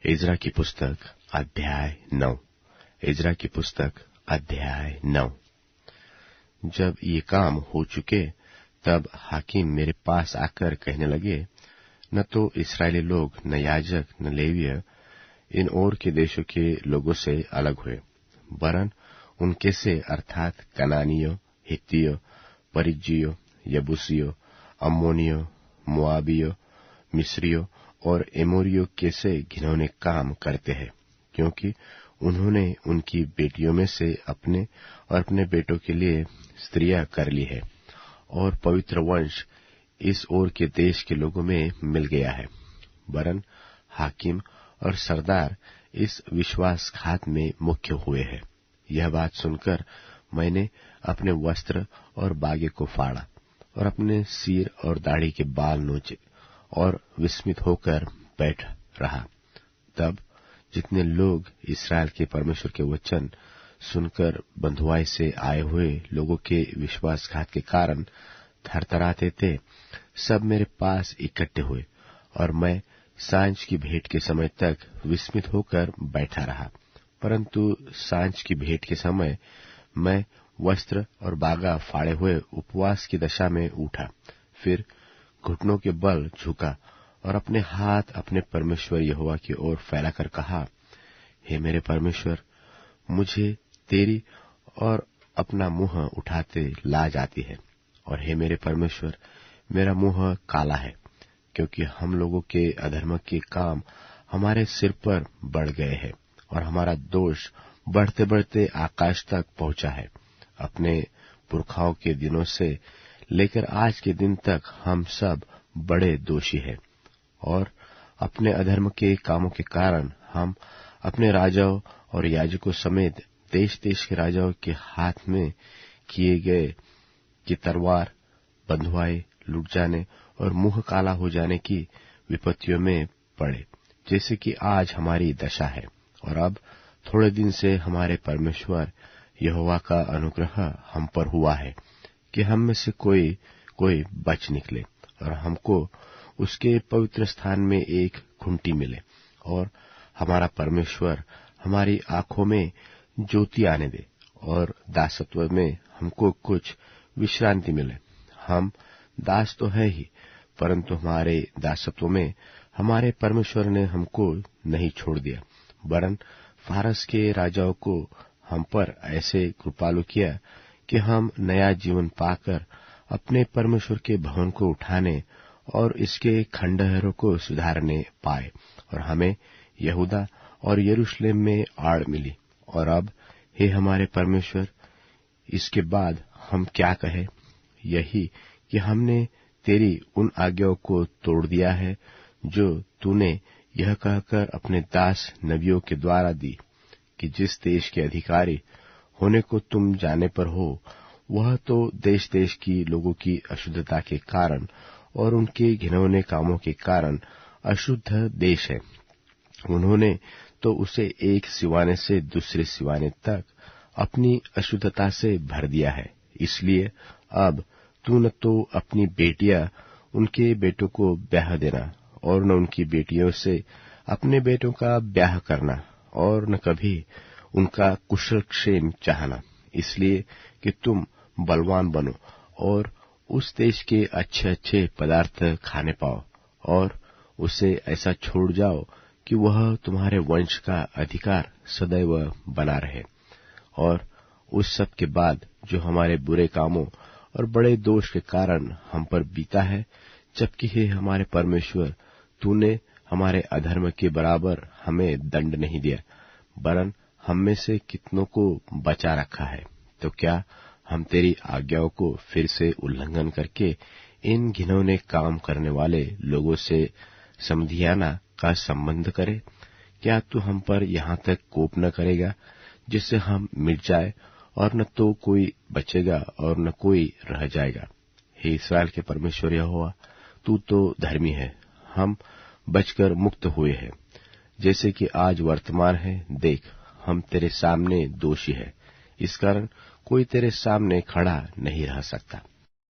इज़रा की पुस्तक अध्याय 9। इज़रा की पुस्तक अध्याय 9। जब ये काम हो चुके तब हाकिम मेरे पास आकर कहने लगे, न तो इस्राएली लोग, न याजक, न लेवीय इन और के देशों के लोगों से अलग हुए, वरन उनके से अर्थात कनानियों, हित्तियों, परिज्जियों, यबूसियों, अम्मोनियों, मोआबियों, मिस्रियों और एमोरियों के से घिनौने काम करते हैं, क्योंकि उन्होंने उनकी बेटियों में से अपने और अपने बेटों के लिए स्त्रियां कर ली है, और पवित्र वंश इस ओर के देश के लोगों में मिल गया है। वरन हाकिम और सरदार इस विश्वासघात में मुख्य हुए हैं। यह बात सुनकर मैंने अपने वस्त्र और बागे को फाड़ा और अपने सिर और दाढ़ी के बाल नोचे और विस्मित होकर बैठ रहा। तब जितने लोग इस्राएल के परमेश्वर के वचन सुनकर बंधुआई से आए हुए लोगों के विश्वासघात के कारण थरथराते थे, सब मेरे पास इकट्ठे हुए, और मैं सांझ की भेंट के समय तक विस्मित होकर बैठा रहा। परंतु सांझ की भेंट के समय मैं वस्त्र और बागा फाड़े हुए उपवास की दशा में उठा, फिर घुटनों के बल झुका और अपने हाथ अपने परमेश्वर यहोवा की ओर फैलाकर कहा, हे मेरे परमेश्वर, मुझे तेरी और अपना मुंह उठाते लाज आती है, और हे मेरे परमेश्वर, मेरा मुंह काला है, क्योंकि हम लोगों के अधर्म के काम हमारे सिर पर बढ़ गए हैं, और हमारा दोष बढ़ते बढ़ते आकाश तक पहुंचा है। अपने पुरखाओं के दिनों से लेकर आज के दिन तक हम सब बड़े दोषी हैं, और अपने अधर्म के कामों के कारण हम अपने राजाओं और याजकों समेत देश देश के राजाओं के हाथ में किए गए कि तलवार, बंधुआई, लुट जाने और मुंह काला हो जाने की विपत्तियों में पड़े, जैसे कि आज हमारी दशा है। और अब थोड़े दिन से हमारे परमेश्वर यहोवा का अनुग्रह हम पर हुआ है कि हम में से कोई बच निकले, और हमको उसके पवित्र स्थान में एक खूंटी मिले, और हमारा परमेश्वर हमारी आंखों में ज्योति आने दे, और दासत्व में हमको कुछ विश्रांति मिले। हम दास तो है ही, परंतु हमारे दासत्व में हमारे परमेश्वर ने हमको नहीं छोड़ दिया, वरन फारस के राजाओं को हम पर ऐसे कृपालु किया कि हम नया जीवन पाकर अपने परमेश्वर के भवन को उठाने और इसके खंडहरों को सुधारने पाए, और हमें यहूदा और यरूशलेम में आड़ मिली। और अब हे हमारे परमेश्वर, इसके बाद हम क्या कहें? यही कि हमने तेरी उन आज्ञाओं को तोड़ दिया है जो तूने यह कहकर अपने दास नबियों के द्वारा दी कि जिस देश के अधिकारी होने को तुम जाने पर हो, वह तो देश देश की लोगों की अशुद्धता के कारण और उनके घिनौने कामों के कारण अशुद्ध देश है। उन्होंने तो उसे एक सिवाने से दूसरे सिवाने तक अपनी अशुद्धता से भर दिया है। इसलिए अब तू न तो अपनी बेटियां उनके बेटों को ब्याह देना, और न उनकी बेटियों से अपने बेटों का ब्याह करना, और न कभी उनका कुशल क्षेम चाहना, इसलिए कि तुम बलवान बनो और उस देश के अच्छे अच्छे पदार्थ खाने पाओ, और उसे ऐसा छोड़ जाओ कि वह तुम्हारे वंश का अधिकार सदैव बना रहे। और उस सब के बाद जो हमारे बुरे कामों और बड़े दोष के कारण हम पर बीता है, जबकि हे हमारे परमेश्वर, तूने हमारे अधर्म के बराबर हमें दंड नहीं दिया, वरन हम में से कितनों को बचा रखा है, तो क्या हम तेरी आज्ञाओं को फिर से उल्लंघन करके इन घिनौने काम करने वाले लोगों से समधियाना का संबंध करें? क्या तू हम पर यहाँ तक कोप न करेगा जिससे हम मिट जाए, और न तो कोई बचेगा और न कोई रह जाएगा? हे इस्राएल के परमेश्वर यहोवा, तू तो धर्मी है, हम बचकर मुक्त हुए हैं। जैसे कि आज वर्तमान है, देख, हम तेरे सामने दोषी है, इस कारण कोई तेरे सामने खड़ा नहीं रह सकता।